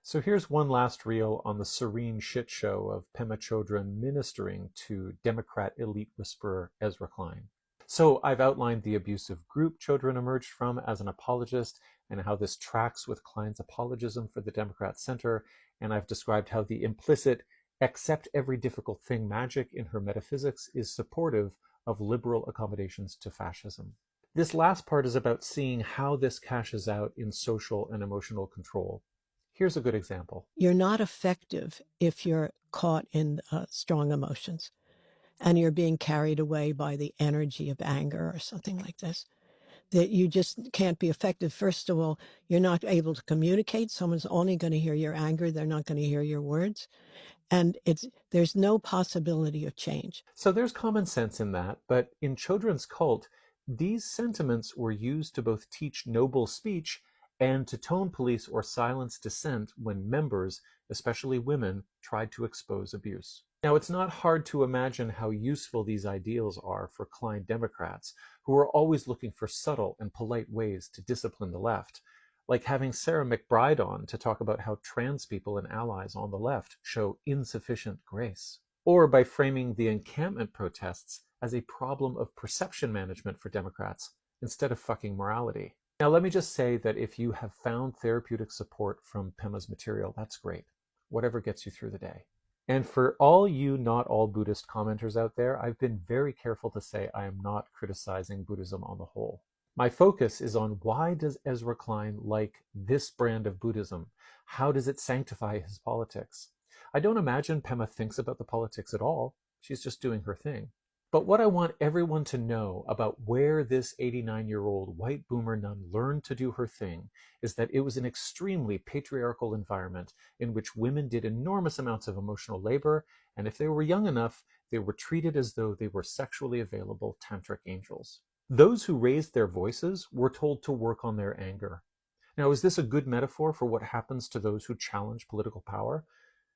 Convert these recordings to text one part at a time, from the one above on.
So here's one last reel on the serene shit show of Pema Chodron ministering to Democrat elite whisperer Ezra Klein. So I've outlined the abusive group Chodron emerged from as an apologist and how this tracks with Klein's apologism for the Democrat Center, and I've described how the implicit accept every difficult thing magic in her metaphysics is supportive of liberal accommodations to fascism. This last part is about seeing how this cashes out in social and emotional control. Here's a good example. You're not effective if you're caught in strong emotions and you're being carried away by the energy of anger or something like this. That you just can't be effective. First of all, you're not able to communicate. Someone's only going to hear your anger. They're not going to hear your words. And there's no possibility of change. So there's common sense in that, but in Chodron's cult, these sentiments were used to both teach noble speech and to tone police or silence dissent when members, especially women, tried to expose abuse. Now, it's not hard to imagine how useful these ideals are for Klein Democrats, who are always looking for subtle and polite ways to discipline the left, like having Sarah McBride on to talk about how trans people and allies on the left show insufficient grace, or by framing the encampment protests as a problem of perception management for Democrats instead of fucking morality. Now, let me just say that if you have found therapeutic support from Pema's material, that's great. Whatever gets you through the day. And for all you not all Buddhist commenters out there, I've been very careful to say I am not criticizing Buddhism on the whole. My focus is on why does Ezra Klein like this brand of Buddhism? How does it sanctify his politics? I don't imagine Pema thinks about the politics at all. She's just doing her thing. But what I want everyone to know about where this 89-year-old white boomer nun learned to do her thing is that it was an extremely patriarchal environment in which women did enormous amounts of emotional labor, and if they were young enough, they were treated as though they were sexually available tantric angels. Those who raised their voices were told to work on their anger. Now, is this a good metaphor for what happens to those who challenge political power?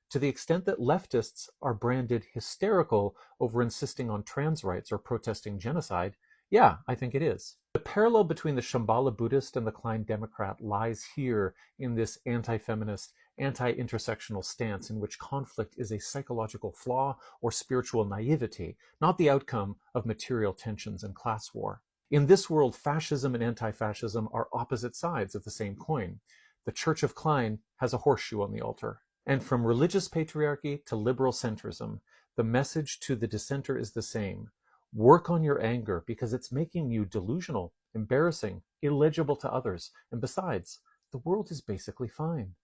To the extent that leftists are branded hysterical over insisting on trans rights or protesting genocide, yeah, I think it is. The parallel between the Shambhala Buddhist and the Klein Democrat lies here in this anti-feminist, anti-intersectional stance in which conflict is a psychological flaw or spiritual naivety, not the outcome of material tensions and class war. In this world, fascism and anti-fascism are opposite sides of the same coin. The Church of Klein has a horseshoe on the altar. And from religious patriarchy to liberal centrism, the message to the dissenter is the same. Work on your anger because it's making you delusional, embarrassing, illegible to others, and besides, the world is basically fine.